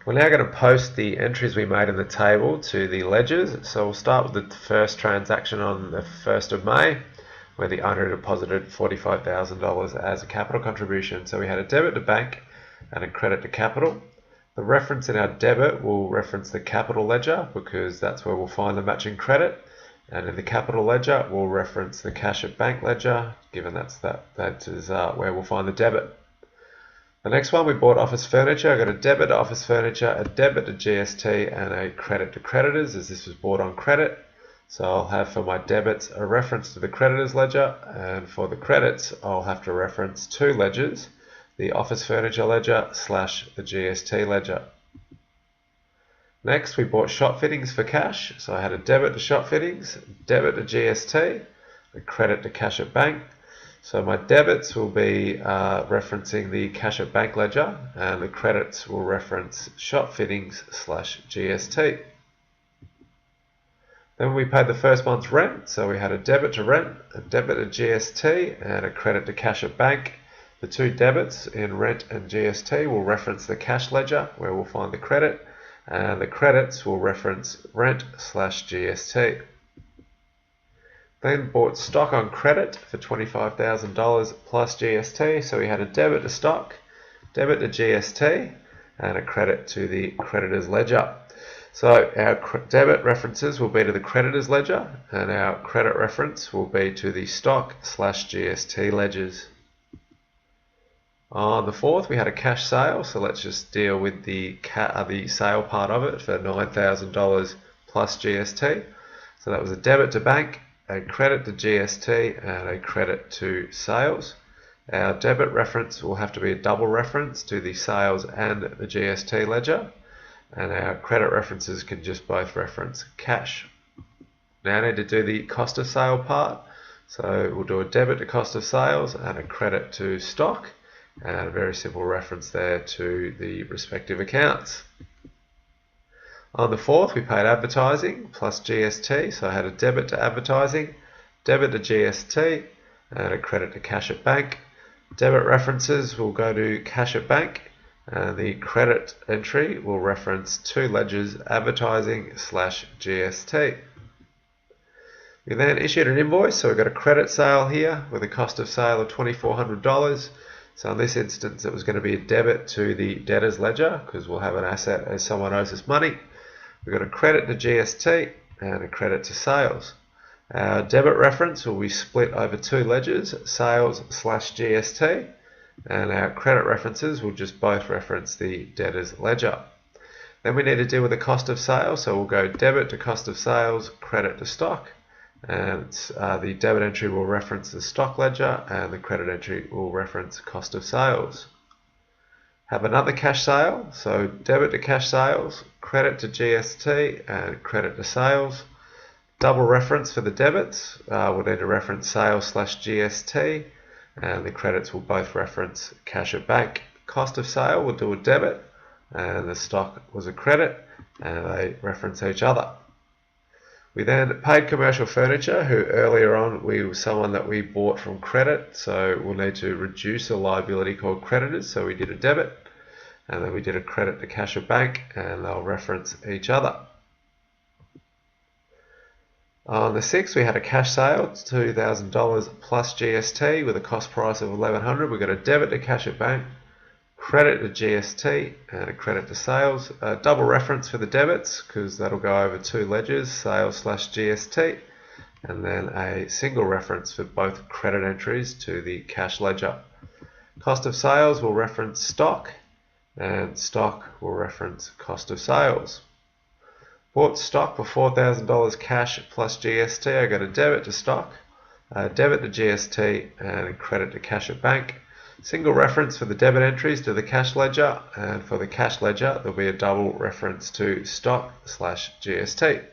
We're now going to post the entries we made in the table to the ledgers. So we'll start with the first transaction on the 1st of May, where the owner deposited $45,000 as a capital contribution. So we had a debit to bank and a credit to capital. The reference in our debit will reference the capital ledger because that's where we'll find the matching credit. And in the capital ledger, we'll reference the cash at bank ledger, given that is where we'll find the debit. The next one, we bought office furniture. I got a debit to office furniture, a debit to GST, and a credit to creditors, as this was bought on credit. So I'll have for my debits a reference to the creditors ledger, and for the credits, I'll have to reference two ledgers, the office furniture ledger / the GST ledger. Next, we bought shop fittings for cash. So I had a debit to shop fittings, debit to GST, a credit to cash at bank. So my debits will be referencing the cash at bank ledger, and the credits will reference shop fittings / GST. Then we paid the first month's rent, so we had a debit to rent, a debit to GST, and a credit to cash at bank. The two debits in rent and GST will reference the cash ledger, where we'll find the credit, and the credits will reference rent / GST. Then bought stock on credit for $25,000 plus GST. So we had a debit to stock, debit to GST, and a credit to the creditors ledger. So our debit references will be to the creditors ledger, and our credit reference will be to the stock / GST ledgers. On the 4th, we had a cash sale. So let's just deal with the sale part of it for $9,000 plus GST. So that was a debit to bank, a credit to GST, and a credit to sales. Our debit reference will have to be a double reference to the sales and the GST ledger, and our credit references can just both reference cash. Now I need to do the cost of sale part. So we'll do a debit to cost of sales and a credit to stock, and a very simple reference there to the respective accounts. On the 4th, we paid advertising plus GST, so I had a debit to advertising, debit to GST, and a credit to cash at bank. Debit references will go to cash at bank, and the credit entry will reference two ledgers, advertising / GST. We then issued an invoice, so we've got a credit sale here with a cost of sale of $2,400. So in this instance, it was going to be a debit to the debtors ledger because we'll have an asset as someone owes us money. We've got a credit to GST and a credit to sales. Our debit reference will be split over two ledgers, sales / GST, and our credit references will just both reference the debtors ledger. Then we need to deal with the cost of sales, so we'll go debit to cost of sales, credit to stock, and the debit entry will reference the stock ledger and the credit entry will reference cost of sales. Have another cash sale, so debit to cash sales, credit to GST, and credit to sales. Double reference for the debits, we'll need to reference sales / GST, and the credits will both reference cash at bank. Cost of sale, we'll do a debit, and the stock was a credit, and they reference each other. We then paid commercial furniture, who earlier on was someone that we bought from credit, so we'll need to reduce a liability called creditors, so we did a debit, and then we did a credit to cash at bank, and they'll reference each other. On the 6th, we had a cash sale, $2,000 plus GST with a cost price of $1,100. We got a debit to cash at bank, credit to GST, and a credit to sales. A double reference for the debits because that'll go over two ledgers, sales / GST, and then a single reference for both credit entries to the cash ledger. Cost of sales will reference stock, and stock will reference cost of sales. Bought stock for $4,000 cash plus GST. I got a debit to stock, a debit to GST, and a credit to cash at bank. Single reference for the debit entries to the cash ledger, and for the cash ledger there'll be a double reference to stock / GST.